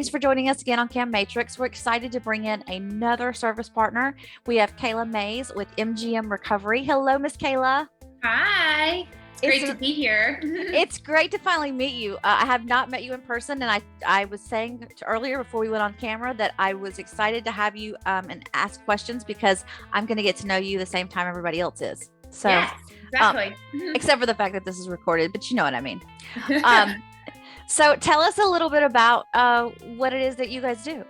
Thanks for joining us again on Cam Matrix. We're excited to bring in another service partner. We have Kayla Mays with MGM Recovery. Hello, Miss Kayla. Hi. It's great to be here. It's great to finally meet you. I have not met you in person, and I was saying earlier before we went on camera that I was excited to have you and ask questions because I'm going to get to know you the same time everybody else is. So, yes, exactly. Except for the fact that this is recorded, but you know what I mean. So tell us a little bit about what it is that you guys do.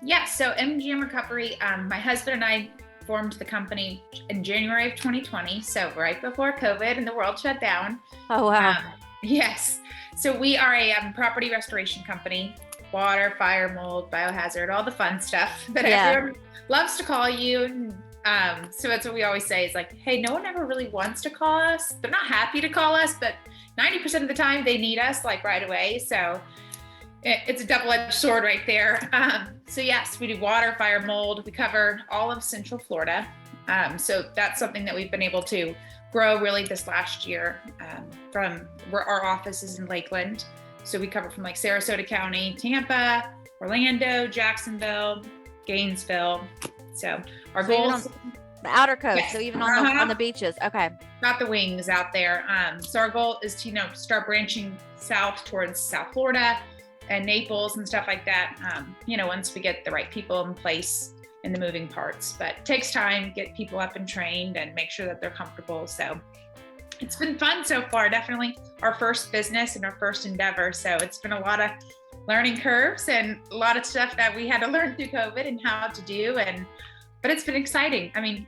Yeah, so MGM Recovery, my husband and I formed the company in January of 2020, so right before COVID and the world shut down. Oh, wow. Yes. So we are a property restoration company, water, fire, mold, biohazard, all the fun stuff that everyone loves to call you. So that's what we always say is like, hey, no one ever really wants to call us. They're not happy to call us, but 90% of the time they need us like right away. So it's a double-edged sword right there. So yes, we do water, fire, mold. We cover all of Central Florida. So that's something that we've been able to grow really this last year from where our office is in Lakeland. So we cover from like Sarasota County, Tampa, Orlando, Jacksonville, Gainesville. So our goal is the outer coast, so even on the beaches. Okay. Got the wings out there. So our goal is to, start branching south towards South Florida and Naples and stuff like that. Once we get the right people in place in the moving parts, but it takes time, get people up and trained and make sure that they're comfortable. So it's been fun so far. Definitely our first business and our first endeavor. So it's been a lot of learning curves and a lot of stuff that we had to learn through COVID and how to do. But it's been exciting. I mean,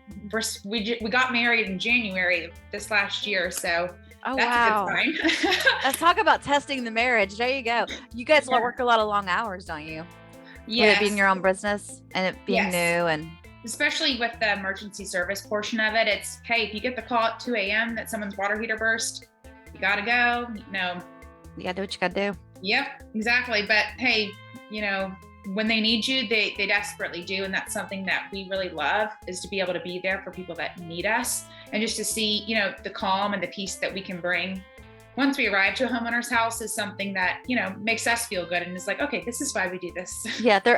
we got married in January of this last year, so that's a good sign. Let's talk about testing the marriage. There you go. You guys work a lot of long hours, don't you? Yes. With it being your own business and it being new, and especially with the emergency service portion of it, it's, hey, if you get the call at 2 a.m. that someone's water heater burst, you gotta go. You gotta do what you gotta do. Yep, exactly. But hey, when they need you, they desperately do. And that's something that we really love, is to be able to be there for people that need us and just to see, the calm and the peace that we can bring once we arrive to a homeowner's house is something that, makes us feel good. And it's like, okay, this is why we do this. Yeah. They're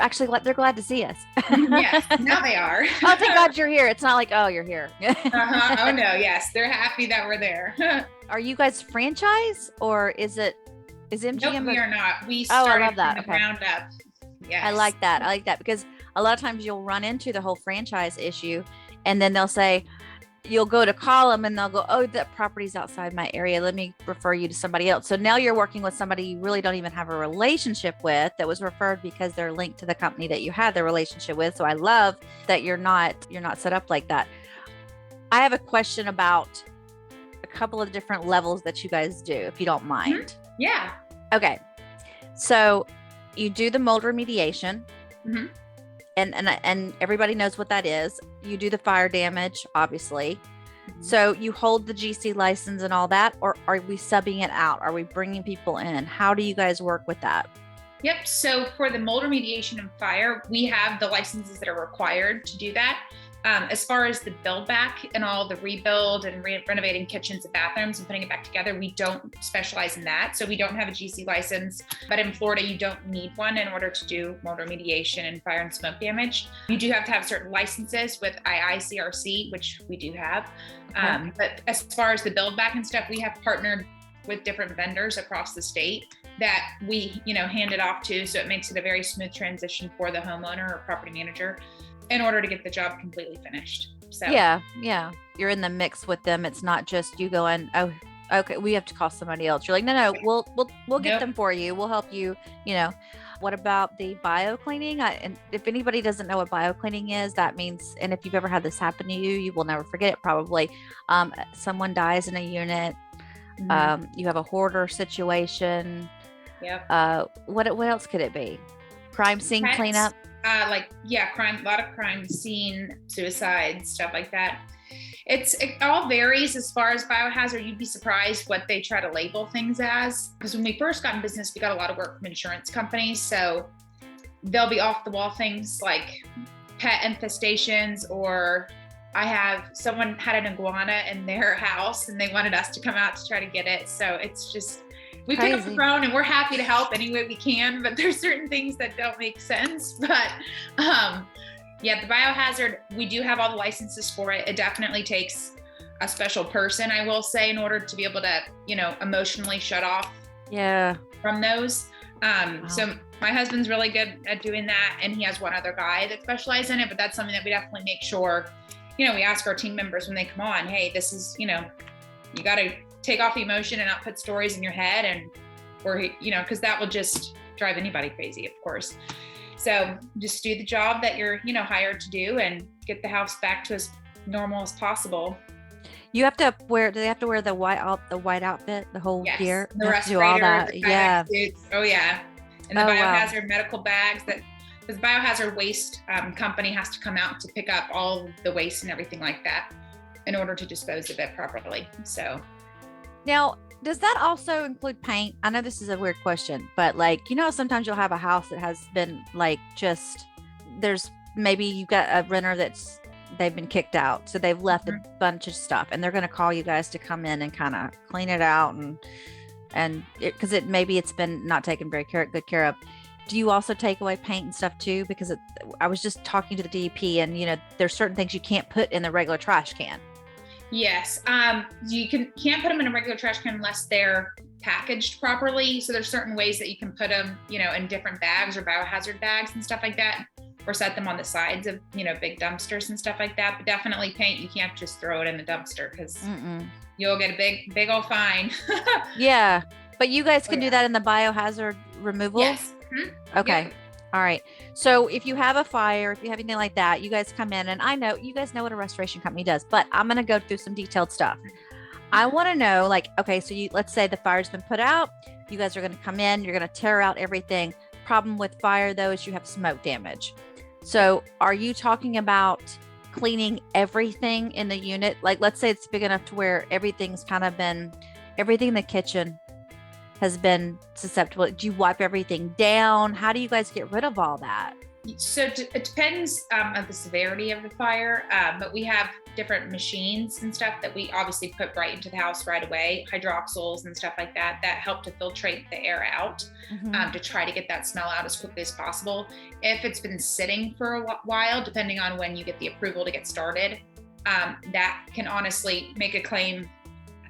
glad to see us. Yes, now they are. Oh, thank God you're here. It's not like, oh, you're here. Oh no. Yes. They're happy that we're there. Are you guys franchise or is MGM? Nope, we are not. We started from the ground up. Yes. I like that because a lot of times you'll run into the whole franchise issue and then they'll say, you'll go to call them and they'll go, oh, that property's outside my area. Let me refer you to somebody else. So now you're working with somebody you really don't even have a relationship with that was referred because they're linked to the company that you had the relationship with. So I love that you're not set up like that. I have a question about a couple of different levels that you guys do, if you don't mind. Mm-hmm. Yeah. Okay. So you do the mold remediation. Mm-hmm. And everybody knows what that is. You do the fire damage, obviously. Mm-hmm. So you hold the GC license and all that, or are we subbing it out? Are we bringing people in? How do you guys work with that? Yep. So for the mold remediation and fire, we have the licenses that are required to do that. As far as the build back and all the rebuild and renovating kitchens and bathrooms and putting it back together, we don't specialize in that. So we don't have a GC license, but in Florida, you don't need one in order to do mold remediation and fire and smoke damage. You do have to have certain licenses with IICRC, which we do have. But as far as the build back and stuff, we have partnered with different vendors across the state that we, hand it off to. So it makes it a very smooth transition for the homeowner or property manager in order to get the job completely finished. So yeah. You're in the mix with them. It's not just you going, oh, okay, we have to call somebody else. You're like, no, we'll get them for you. We'll help you, What about the bio cleaning? And if anybody doesn't know what bio cleaning is, that means, and if you've ever had this happen to you, you will never forget it probably. Someone dies in a unit. Mm-hmm. You have a hoarder situation. Yep. What else could it be? Crime scene cleanup. Crime, a lot of crime scene, suicide, stuff like that. It all varies as far as biohazard. You'd be surprised what they try to label things as. Because when we first got in business, we got a lot of work from insurance companies. So they'll be off the wall things like pet infestations, or someone had an iguana in their house and they wanted us to come out to try to get it. So it's just, we pick up the phone and we're happy to help any way we can, but there's certain things that don't make sense. But yeah, the biohazard, we do have all the licenses for it. It definitely takes a special person, I will say, in order to be able to, emotionally shut off from those. Wow. So my husband's really good at doing that, and he has one other guy that specializes in it, but that's something that we definitely make sure, we ask our team members when they come on, hey, this is, you got to take off the emotion and not put stories in your head, and because that will just drive anybody crazy, of course. So just do the job that you're, hired to do, and get the house back to as normal as possible. You have to wear, do they have to wear the white outfit, the whole gear? The respirators, the suits. Oh yeah. And the biohazard medical bags because biohazard waste company has to come out to pick up all the waste and everything like that in order to dispose of it properly. So now, does that also include paint? I know this is a weird question, but sometimes you'll have a house that has been there's maybe you've got a renter they've been kicked out. So they've left a bunch of stuff, and they're going to call you guys to come in and kind of clean it out and because maybe it's been not taken very good care of. Do you also take away paint and stuff too? Because I was just talking to the DEP, and there's certain things you can't put in the regular trash can. Yes. You can't put them in a regular trash can unless they're packaged properly. So there's certain ways that you can put them, in different bags or biohazard bags and stuff like that, or set them on the sides of, big dumpsters and stuff like that. But definitely paint, you can't just throw it in the dumpster because you'll get a big old fine. Yeah. But you guys can do that in the biohazard removal? Yes. Mm-hmm. Okay. Yep. All right. So if you have a fire, if you have anything like that, you guys come in, and I know you guys know what a restoration company does, but I'm going to go through some detailed stuff. I want to know, okay, so let's say the fire's been put out. You guys are going to come in, you're going to tear out everything. Problem with fire though is you have smoke damage. So are you talking about cleaning everything in the unit? Let's say it's big enough to where everything's kind of been, everything in the kitchen has been susceptible. Do you wipe everything down? How do you guys get rid of all that? So it depends on the severity of the fire, but we have different machines and stuff that we obviously put right into the house right away, hydroxyls and stuff like that help to filtrate the air out, to try to get that smell out as quickly as possible. If it's been sitting for a while, depending on when you get the approval to get started, that can honestly make a claim,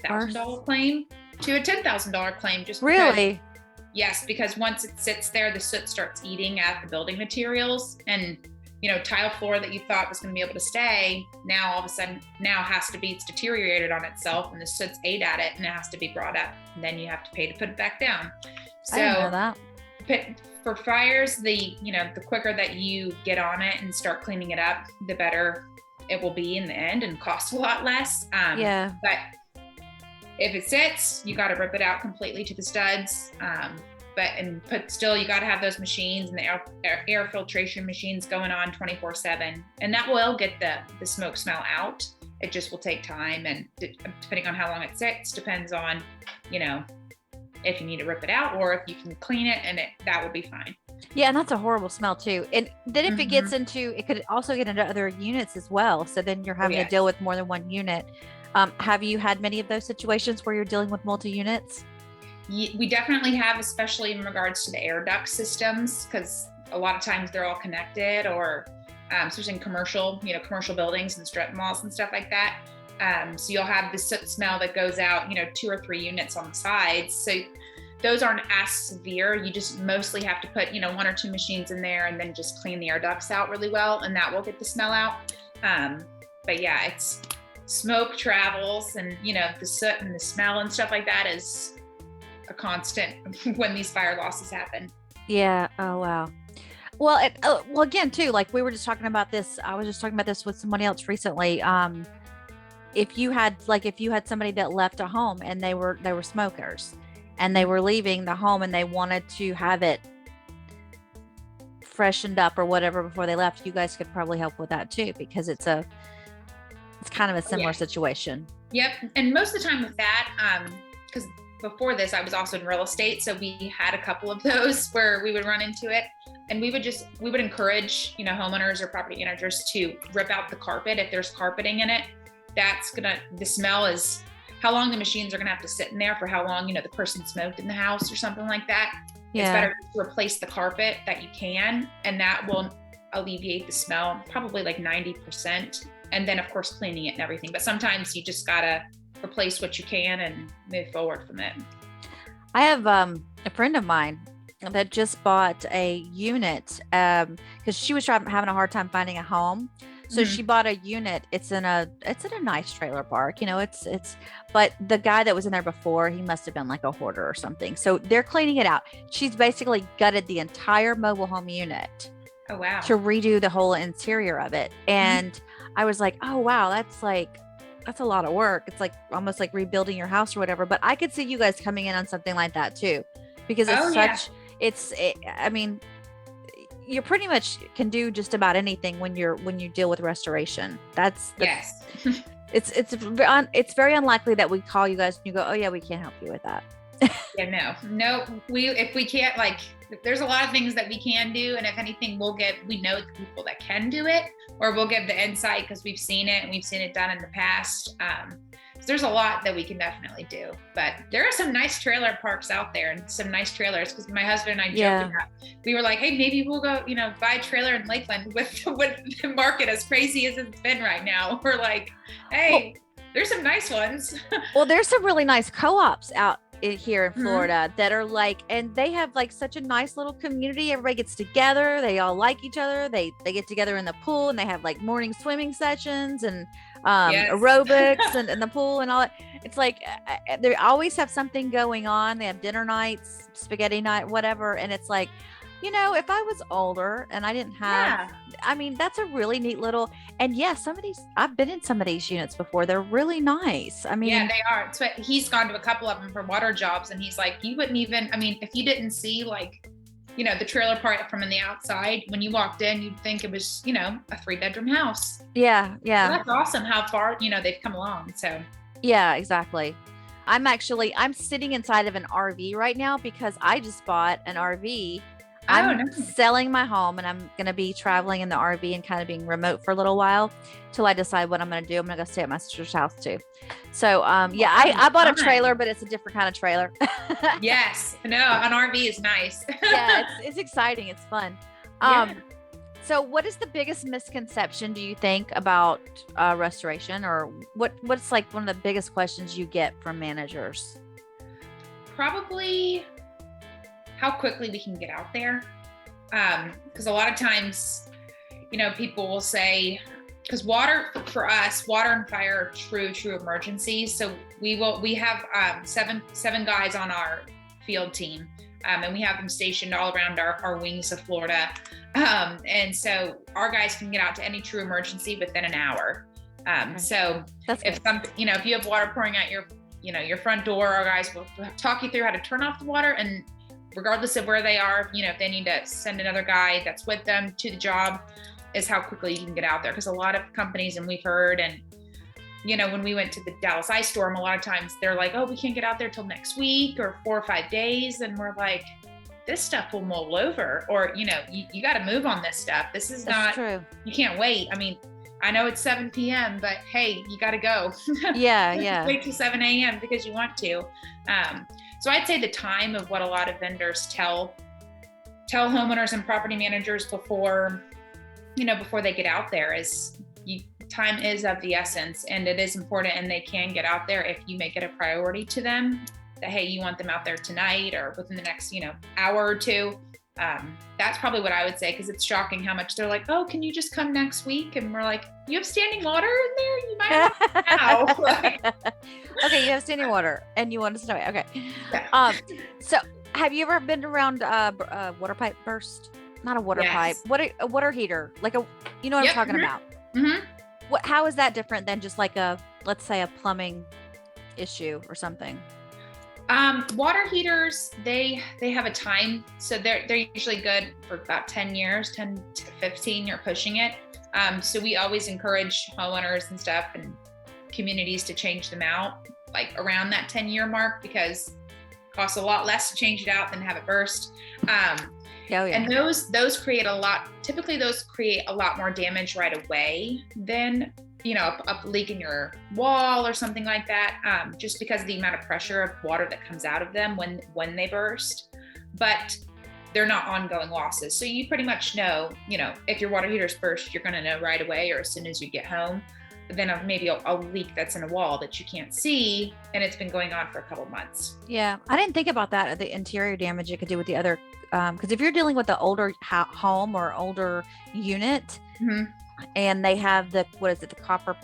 $1,000 claim to a $10,000 claim. Just really? Yes, because once it sits there, the soot starts eating at the building materials, and tile floor that you thought was going to be able to stay, now all of a sudden it's deteriorated on itself, and the soot's ate at it, and it has to be brought up, and then you have to pay to put it back down. So I didn't know that. For fires, the quicker that you get on it and start cleaning it up, the better it will be in the end, and cost a lot less. But if it sits, you got to rip it out completely to the studs. Still, you got to have those machines and the air filtration machines going on 24/7. And that will get the smoke smell out. It just will take time. And depending on how long it sits, depends on, if you need to rip it out or if you can clean it, and that will be fine. Yeah. And that's a horrible smell too. And then if it gets into, it could also get into other units as well. So then you're having to deal with more than one unit. Have you had many of those situations where you're dealing with multi-units? We definitely have, especially in regards to the air duct systems, because a lot of times they're all connected, or especially in commercial buildings and strip malls and stuff like that. So you'll have the soot smell that goes out, 2 or 3 units on the sides. So those aren't as severe. You just mostly have to put, 1 or 2 machines in there, and then just clean the air ducts out really well, and that will get the smell out. But yeah, it's smoke travels, and the soot and the smell and stuff like that is a constant when these fire losses happen. Yeah. Oh wow. Well, again too, we were just talking about this. I was just talking about this with somebody else recently. If you had somebody that left a home and they were smokers, and they were leaving the home and they wanted to have it freshened up or whatever before they left, you guys could probably help with that too, because it's kind of a similar situation. Yep. And most of the time with that, because before this, I was also in real estate. So we had a couple of those where we would run into it, and we would encourage, homeowners or property managers to rip out the carpet. If there's carpeting in it, the smell is how long the machines are going to have to sit in there, for how long, the person smoked in the house or something like that. Yeah. It's better to replace the carpet that you can, and that will alleviate the smell, probably like 90%. And then of course cleaning it and everything. But sometimes you just gotta replace what you can and move forward from it. I have a friend of mine that just bought a unit because she was having a hard time finding a home. So she bought a unit. It's in a nice trailer park, but the guy that was in there before, he must have been like a hoarder or something. So they're cleaning it out. She's basically gutted the entire mobile home unit. Oh, wow. To redo the whole interior of it. And I was like, oh, wow, that's a lot of work. It's like almost like rebuilding your house or whatever. But I could see you guys coming in on something like that too, because it's I mean, you pretty much can do just about anything when you deal with restoration. That's yes. It's very unlikely that we call you guys and you go, oh yeah, we can't help you with that. Yeah, no, if we can't, like, there's a lot of things that we can do. And if anything, we know the people that can do it, or we'll give the insight because we've seen it and we've seen it done in the past. So there's a lot that we can definitely do, but there are some nice trailer parks out there and some nice trailers. Cause my husband and I joked about, we were like, hey, maybe we'll go, buy a trailer in Lakeland with the market as crazy as it's been right now. We're like, hey, there's some nice ones. Well, there's some really nice co-ops out here in Florida that are like, and they have like such a nice little community. Everybody gets together. They all like each other. They get together in the pool and they have like morning swimming sessions and aerobics and the pool and all that. It's like they always have something going on. They have dinner nights, spaghetti night, whatever. And it's like, if I was older and I didn't have, I mean, that's a really neat little, and I've been in some of these units before. They're really nice. I mean, yeah, they are. So he's gone to a couple of them for water jobs, and he's like, you wouldn't even, I mean, if you didn't see like, the trailer part from the outside, when you walked in, you'd think it was, a 3-bedroom house. Yeah. Yeah. So that's awesome how far, they've come along. So yeah, exactly. I'm sitting inside of an RV right now because I just bought an RV. I'm selling my home and I'm going to be traveling in the RV and kind of being remote for a little while till I decide what I'm going to do. I'm going to go stay at my sister's house too. So, I bought a trailer, but it's a different kind of trailer. Yes. No, an RV is nice. Yeah, it's exciting. It's fun. So what is the biggest misconception, do you think, about restoration, or what's like one of the biggest questions you get from managers? Probably how quickly we can get out there. Because a lot of times, people will say, because for us, water and fire are true emergencies. So we have 7 guys on our field team, and we have them stationed all around our wings of Florida. And so our guys can get out to any true emergency within an hour. So if if you have water pouring out your front door, our guys will talk you through how to turn off the water, and regardless of where they are, if they need to send another guy that's with them to the job, is how quickly you can get out there. Because a lot of companies, and we've heard, and when we went to the Dallas ice storm, a lot of times they're like, oh, we can't get out there till next week or 4 or 5 days. And we're like, this stuff will mull over, or, you got to move on this stuff. This is not true. You can't wait. I mean, I know it's 7 p.m., but hey, you got to go. Yeah. Wait till 7 a.m. because you want to. So I'd say the time of what a lot of vendors tell homeowners and property managers before they get out there is time is of the essence, and it is important, and they can get out there if you make it a priority to them that, hey, you want them out there tonight or within the next, hour or two. That's probably what I would say, because it's shocking how much they're like, oh, can you just come next week? And we're like, you have standing water in there? You might have now. Okay, you have standing water and you want us to know. Okay. Yeah. So have you ever been around a water pipe burst? Not a water pipe. A water heater, like what I'm talking about. Mm-hmm. How is that different than just like let's say a plumbing issue or something? Water heaters, they have a time. So they're usually good for about 10 years, 10 to 15, you're pushing it. So we always encourage homeowners and stuff and communities to change them out like around that 10-year mark, because it costs a lot less to change it out than have it burst. And those create a lot more damage right away than a leak in your wall or something like that, just because of the amount of pressure of water that comes out of them when they burst. But they're not ongoing losses. So you pretty much know, if your water heater's burst, you're going to know right away or as soon as you get home. But then maybe a leak that's in a wall that you can't see, and it's been going on for a couple of months. Yeah. I didn't think about that, the interior damage it could do with the other, because if you're dealing with the older home or older unit, and they have the copper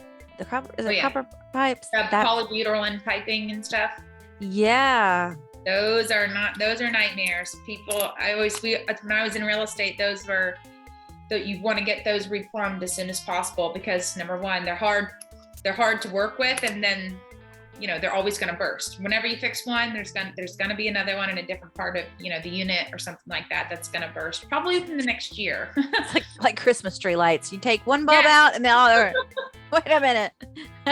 copper pipes, polybutylene piping and stuff. Yeah. Those are nightmares. People, when I was in real estate, you want to get those replumbed as soon as possible, because number one, they're hard to work with. And then, they're always going to burst. Whenever you fix one, there's going to be another one in a different part of, the unit or something like that, that's going to burst probably within the next year. It's like Christmas tree lights. You take one bulb out and then wait a minute.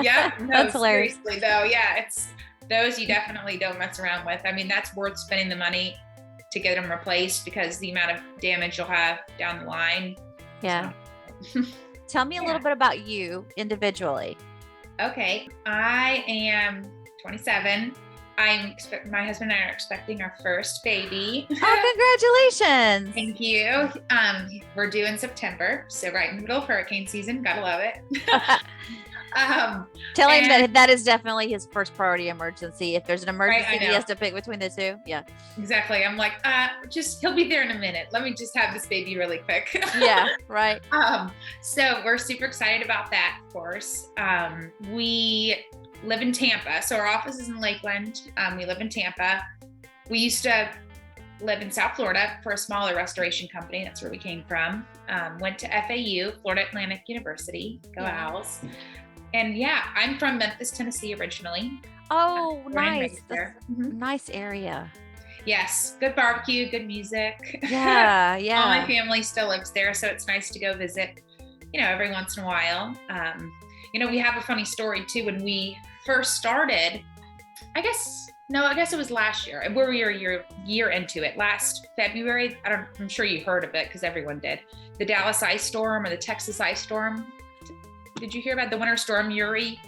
Yeah. No, that's hilarious. Seriously though. Yeah. Those you definitely don't mess around with. I mean, that's worth spending the money to get them replaced, because the amount of damage you'll have down the line. Yeah. Tell me a little bit about you individually. Okay. I am 27. My husband and I are expecting our first baby. Oh, congratulations. Thank you. We're due in September. So right in the middle of hurricane season. Gotta love it. Tell him that is definitely his first priority emergency. If there's an emergency, he has to pick between the two. Yeah, exactly. I'm like, he'll be there in a minute. Let me just have this baby really quick. Yeah, right. So we're super excited about that, of course. We live in Tampa. So our office is in Lakeland. We live in Tampa. We used to live in South Florida for a smaller restoration company. That's where we came from. Went to FAU, Florida Atlantic University. Go Owls. And yeah, I'm from Memphis, Tennessee originally. Oh, nice. Nice area. Yes. Good barbecue, good music. Yeah. Yeah. All my family still lives there. So it's nice to go visit, every once in a while. We have a funny story too. When we first started, I guess it was last year. We were a year into it. Last February, I'm sure you heard of it because everyone did. The Dallas ice storm or the Texas ice storm. Did you hear about the winter storm Yuri?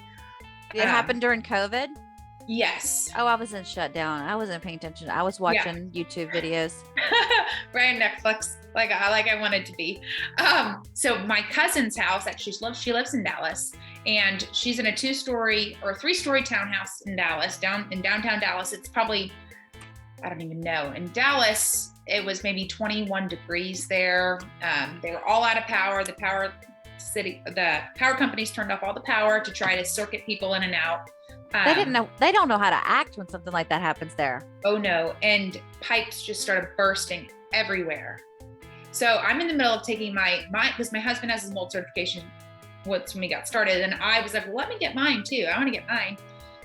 It happened during COVID? Yes. Oh, I was in shutdown. I wasn't paying attention. I was watching YouTube videos. Right on Netflix, like I wanted to be. So my cousin's house, she lives in Dallas, and she's in a 2-story or 3-story townhouse in Dallas, in downtown Dallas. It's probably, I don't even know. In Dallas, it was maybe 21 degrees there. They were all out of power. The power companies turned off all the power to try to circuit people in and out. They don't know how to act when something like that happens there. Oh no. And pipes just started bursting everywhere. So I'm in the middle of taking because my husband has his mold certification when we got started. And I was like, well, let me get mine too. I want to get mine.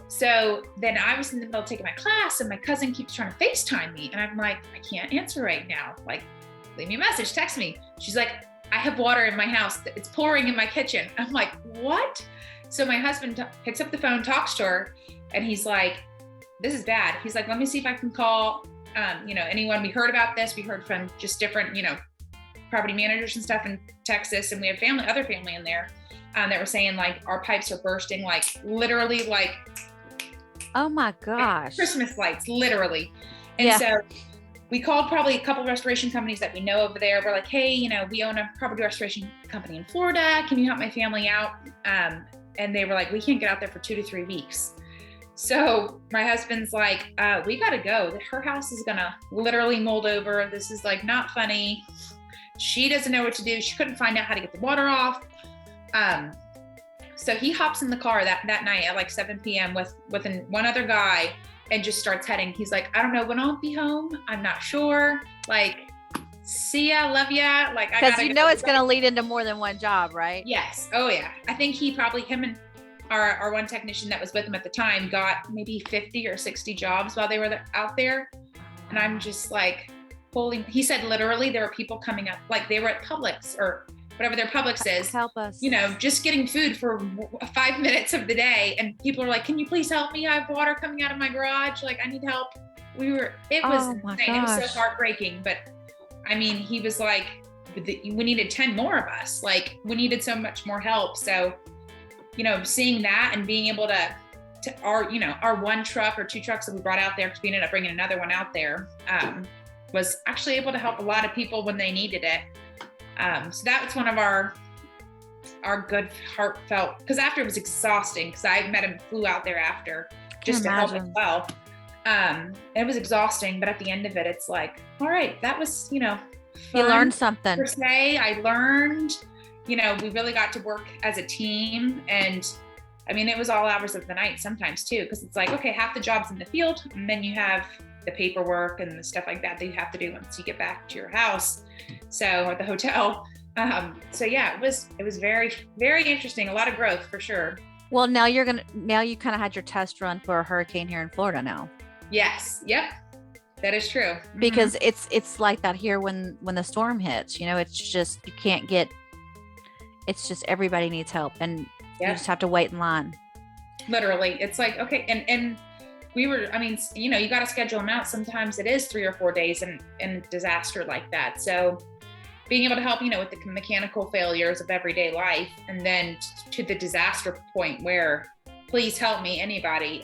So then I was in the middle of taking my class, and my cousin keeps trying to FaceTime me. And I'm like, I can't answer right now. Like, leave me a message, text me. She's like, I have water in my house. It's pouring in my kitchen. I'm like, what? So my husband picks up the phone, talks to her, and he's like, this is bad. He's like, let me see if I can call, anyone. We heard about this. We heard from just different, property managers and stuff in Texas. And we have other family in there that were saying like, our pipes are bursting, like literally like, oh my gosh, Christmas lights, literally. And so we called probably a couple of restoration companies that we know over there. We're like, hey, we own a property restoration company in Florida. Can you help my family out? And they were like, we can't get out there for 2 to 3 weeks. So my husband's like, we got to go. Her house is going to literally mold over. This is like not funny. She doesn't know what to do. She couldn't find out how to get the water off. So he hops in the car that night at like 7 p.m. with one other guy and just starts heading. He's like, I don't know when I'll be home. I'm not sure. Like, see ya, love ya. Like, because it's going to lead into more than one job, right? Yes. Oh yeah. I think him and our one technician that was with him at the time got maybe 50 or 60 jobs while they were out there. And I'm just like, he said literally there were people coming up, like they were at Publix or whatever their Publix is. Help us. Just getting food for 5 minutes of the day. And people are like, can you please help me? I have water coming out of my garage. Like, I need help. It was insane. It was so heartbreaking. But I mean, he was like, we needed 10 more of us. Like, we needed so much more help. So seeing that and being able to our one truck or two trucks that we brought out there, because we ended up bringing another one out there, was actually able to help a lot of people when they needed it. So that was one of our good heartfelt, because after it was exhausting, because I met him, flew out there after just to help as well. It was exhausting, but at the end of it, it's like, all right, that was, fun, you learned something per se. I learned, we really got to work as a team, and I mean, it was all hours of the night sometimes too, because it's like, okay, half the job's in the field, and then you have the paperwork and the stuff like that you have to do once you get back to your house, or the hotel. So yeah, it was very, very interesting. A lot of growth for sure. Well, now you kind of had your test run for a hurricane here in Florida now. Yes. Yep. That is true. Because it's like that here when the storm hits, it's just, it's just everybody needs help, and you just have to wait in line. Literally. It's like, okay. And we were, you got to schedule them out. Sometimes it is 3 or 4 days in a disaster like that. So being able to help, with the mechanical failures of everyday life, and then to the disaster point where please help me, anybody,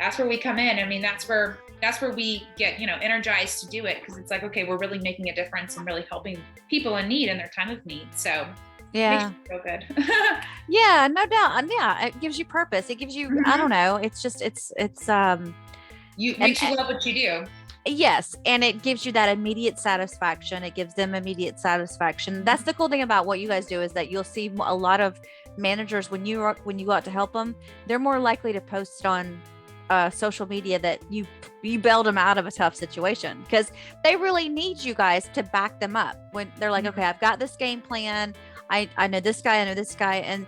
that's where we come in. That's where we get, energized to do it. Cause it's like, okay, we're really making a difference and really helping people in need in their time of need. So yeah, makes you feel good. Yeah, no doubt. And yeah, it gives you purpose. It gives you, I don't know. It's just, makes you love what you do. Yes. And it gives you that immediate satisfaction. It gives them immediate satisfaction. That's the cool thing about what you guys do, is that you'll see a lot of managers when you go out to help them, they're more likely to post on social media that you bailed them out of a tough situation, because they really need you guys to back them up when they're like, okay, I've got this game plan. I know this guy, and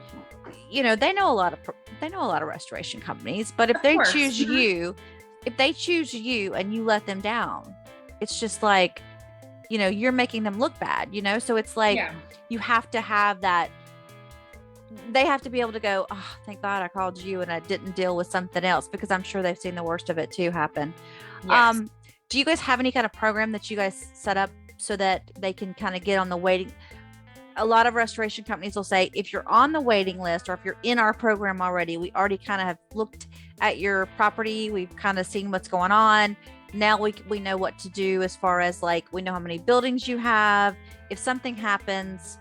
they know a lot of restoration companies, but if they choose you, and you let them down, it's just like, you're making them look bad, so it's like, you have to have that. They have to be able to go, oh, thank God I called you and I didn't deal with something else, because I'm sure they've seen the worst of it too happen. Yes. Do you guys have any kind of program that you guys set up so that they can kind of get on the waiting? A lot of restoration companies will say, if you're on the waiting list, or if you're in our program already, we already kind of have looked at your property. We've kind of seen what's going on. Now we know what to do, as far as like, we know how many buildings you have. If something happens,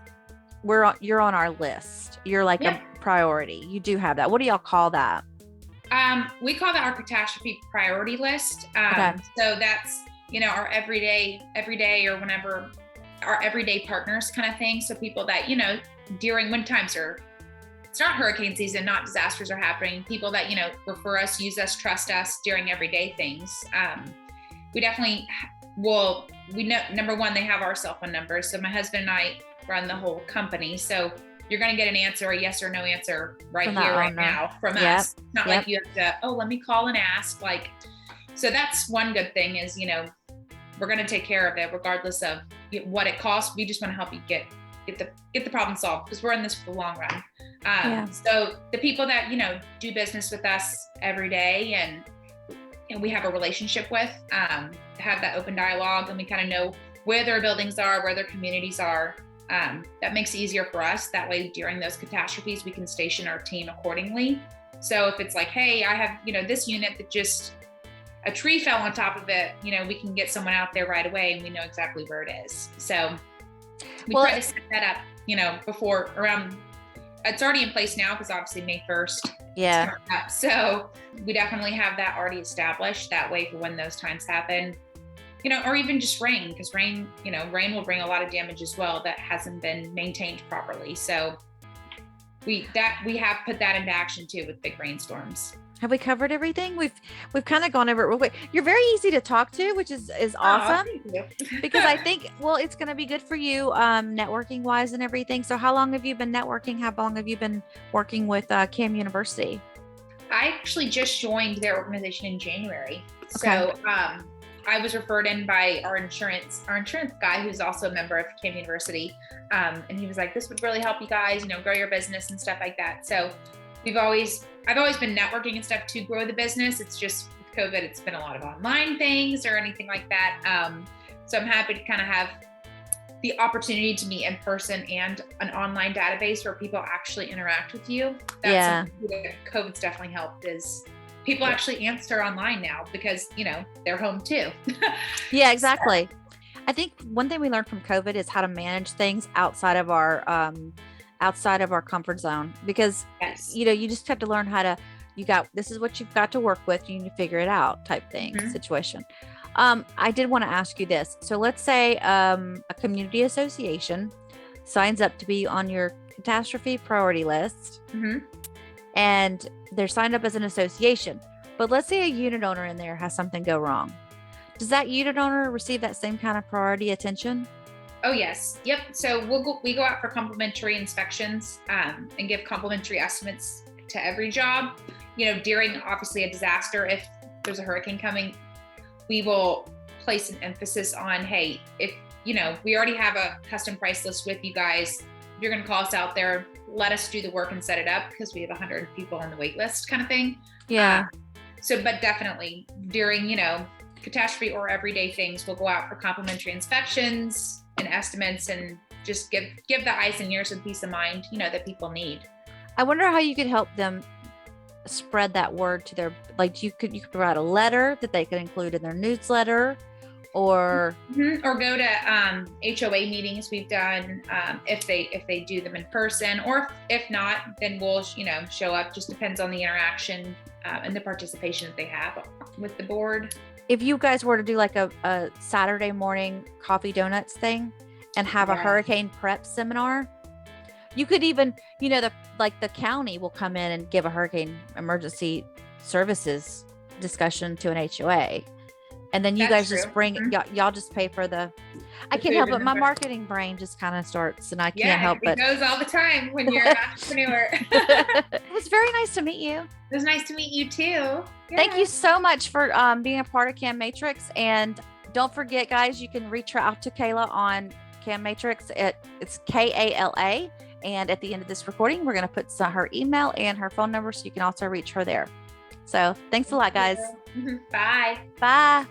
you're on our list. You're like a priority. You do have that. What do y'all call that? We call that our catastrophe priority list. Okay. So that's, our everyday or whenever, our everyday partners kind of thing. So people that, during when times it's not hurricane season, not disasters are happening, people that, refer us, use us, trust us during everyday things. We definitely we know, number one, they have our cell phone numbers. So my husband and I run the whole company. So you're going to get an answer, a yes or no answer right here, right now from us. It's not like you have to, let me call and ask. So that's one good thing is, we're going to take care of it regardless of what it costs. We just want to help you get the problem solved, because we're in this for the long run. So the people that, do business with us every day and we have a relationship with, have that open dialogue, and we kind of know where their buildings are, where their communities are. That makes it easier for us. That way, during those catastrophes, we can station our team accordingly. So if it's like, hey, I have, this unit that just a tree fell on top of it, we can get someone out there right away, and we know exactly where it is. So we try to set that up, before around, it's already in place now, because obviously May 1st. Yeah. So we definitely have that already established, that way for when those times happen, or even just rain, because rain will bring a lot of damage as well that hasn't been maintained properly. So we have put that into action too with big rainstorms. Have we covered everything? We've kind of gone over it real quick. You're very easy to talk to, which is awesome. Thank you. Because I think, it's going to be good for you, networking wise and everything. So how long have you been networking? How long have you been working with CAM University? I actually just joined their organization in January. Okay. So I was referred in by our insurance guy, who's also a member of CAM University. And he was like, this would really help you guys, grow your business and stuff like that. So I've always been networking and stuff to grow the business. It's just with COVID, it's been a lot of online things or anything like that. So I'm happy to kind of have the opportunity to meet in person and an online database where people actually interact with you. That's something that COVID's definitely helped, is people actually answer online now because, they're home too. Yeah, exactly. I think one thing we learned from COVID is how to manage things outside of our comfort zone, because you just have to learn how to, this is what you've got to work with. You need to figure it out type thing situation. I did want to ask you this. So let's say a community association signs up to be on your catastrophe priority list, and they're signed up as an association. But let's say a unit owner in there has something go wrong. Does that unit owner receive that same kind of priority attention? Oh, yes. Yep. So we go out for complimentary inspections and give complimentary estimates to every job. During obviously a disaster, if there's a hurricane coming, we will place an emphasis on, hey, if, we already have a custom price list with you guys, you're going to call us out there, let us do the work and set it up because we have 100 people on the wait list kind of thing. Yeah. But definitely during, catastrophe or everyday things, we'll go out for complimentary inspections and estimates and just give the eyes and ears and peace of mind, that people need. I wonder how you could help them spread that word to their, like you could provide a letter that they could include in their newsletter, or go to HOA meetings we've done, if they do them in person, or if not, then we'll show up. Just depends on the interaction and the participation that they have with the board. If you guys were to do like a Saturday morning coffee donuts thing and have a hurricane prep seminar, you could even, the county will come in and give a hurricane emergency services discussion to an HOA. And then you guys just bring, y'all just pay for I can't help it. My marketing brain just kind of starts, and I can't help it. It goes all the time when you're an entrepreneur. It was very nice to meet you. It was nice to meet you too. Yeah. Thank you so much for being a part of Cam Matrix. And don't forget, guys, you can reach out to Kayla on Cam Matrix. It's Kala. And at the end of this recording, we're going to put her email and her phone number so you can also reach her there. So thanks a lot, guys. Bye. Bye.